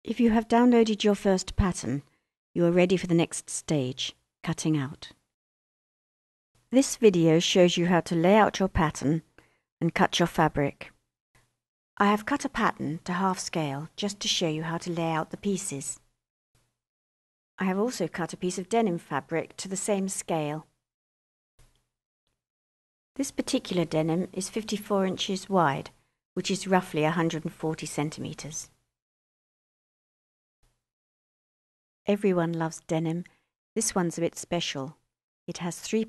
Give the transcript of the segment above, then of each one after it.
If you have downloaded your first pattern, you are ready for the next stage, cutting out. This video shows you how to lay out your pattern and cut your fabric. I have cut a pattern to half scale just to show you how to lay out the pieces. I have also cut a piece of denim fabric to the same scale. This particular denim is 54 inches wide, which is roughly 140 centimeters. Everyone loves denim. This one's a bit special. It has 3%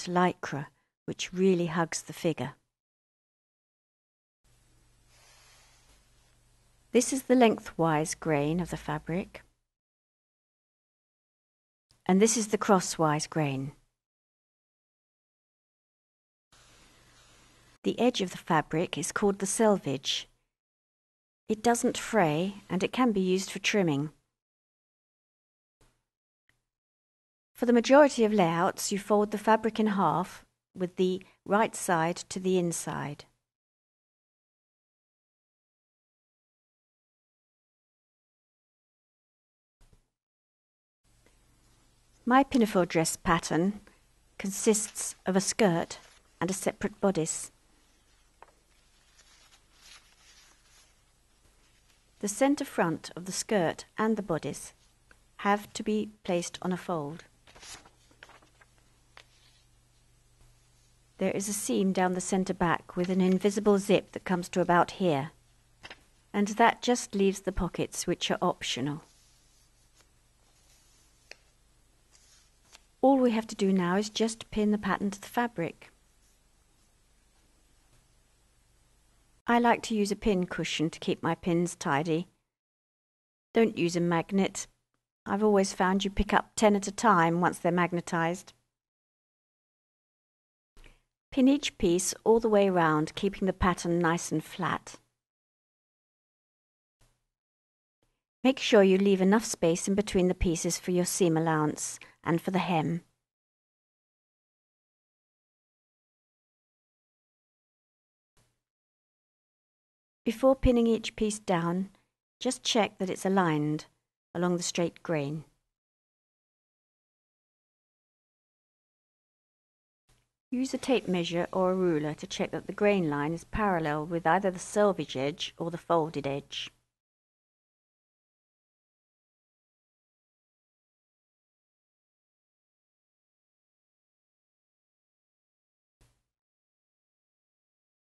lycra, which really hugs the figure. This is the lengthwise grain of the fabric, and this is the crosswise grain. The edge of the fabric is called the selvage. It doesn't fray, and it can be used for trimming. For the majority of layouts, you fold the fabric in half with the right side to the inside. My pinafore dress pattern consists of a skirt and a separate bodice. The centre front of the skirt and the bodice have to be placed on a fold. There is a seam down the centre back with an invisible zip that comes to about here, and that just leaves the pockets, which are optional. All we have to do now is just pin the pattern to the fabric. I like to use a pin cushion to keep my pins tidy. Don't use a magnet. I've always found you pick up 10 at a time once they're magnetised. Pin each piece all the way round, keeping the pattern nice and flat. Make sure you leave enough space in between the pieces for your seam allowance and for the hem. Before pinning each piece down, just check that it's aligned along the straight grain. Use a tape measure or a ruler to check that the grain line is parallel with either the selvage edge or the folded edge.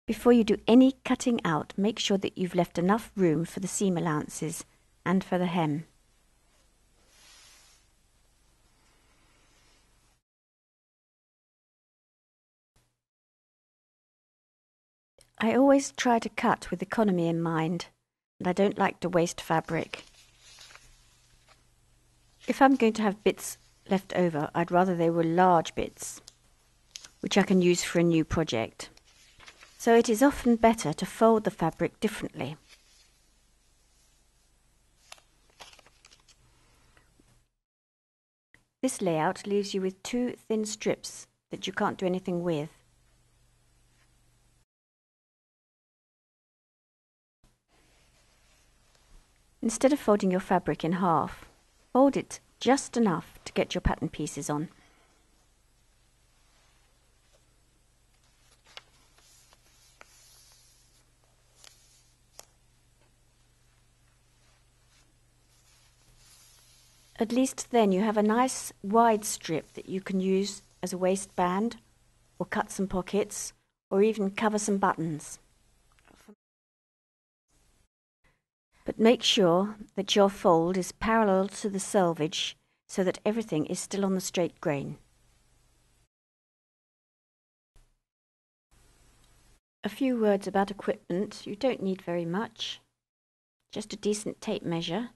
Before you do any cutting out, make sure that you've left enough room for the seam allowances and for the hem. I always try to cut with economy in mind, and I don't like to waste fabric. If I'm going to have bits left over, I'd rather they were large bits, which I can use for a new project. So it is often better to fold the fabric differently. This layout leaves you with two thin strips that you can't do anything with. Instead of folding your fabric in half, fold it just enough to get your pattern pieces on. At least then you have a nice wide strip that you can use as a waistband, or cut some pockets, or even cover some buttons. But make sure that your fold is parallel to the selvage so that everything is still on the straight grain. A few words about equipment. You don't need very much. Just a decent tape measure,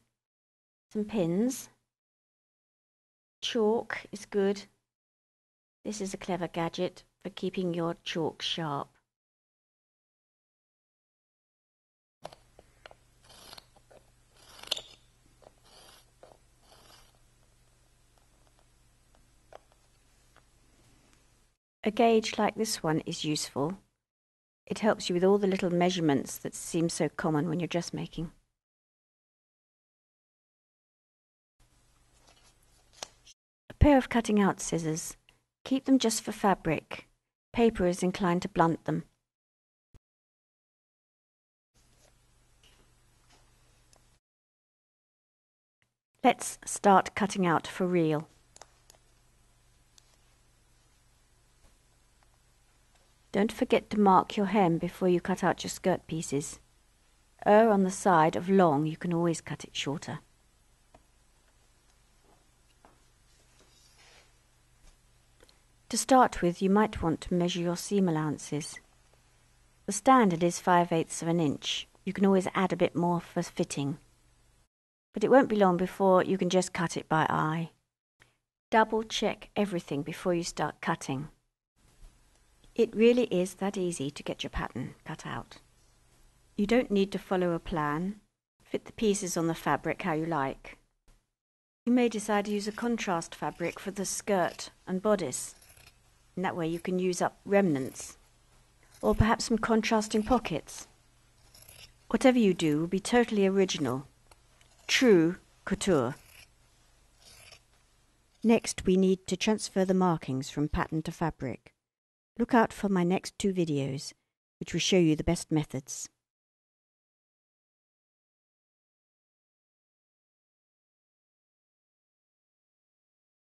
some pins. Chalk is good. This is a clever gadget for keeping your chalk sharp. A gauge like this one is useful. It helps you with all the little measurements that seem so common when you're dressmaking. pair of cutting out scissors. Keep them just for fabric. Paper is inclined to blunt them. Let's start cutting out for real. Don't forget to mark your hem before you cut out your skirt pieces. Err on the side of long, you can always cut it shorter. To start with, you might want to measure your seam allowances. The standard is 5/8 of an inch. You can always add a bit more for fitting. But it won't be long before you can just cut it by eye. Double check everything before you start cutting. It really is that easy to get your pattern cut out. You don't need to follow a plan. Fit the pieces on the fabric how you like. You may decide to use a contrast fabric for the skirt and bodice. In that way you can use up remnants. Or perhaps some contrasting pockets. Whatever you do will be totally original. True couture. Next, we need to transfer the markings from pattern to fabric. Look out for my next 2 videos, which will show you the best methods.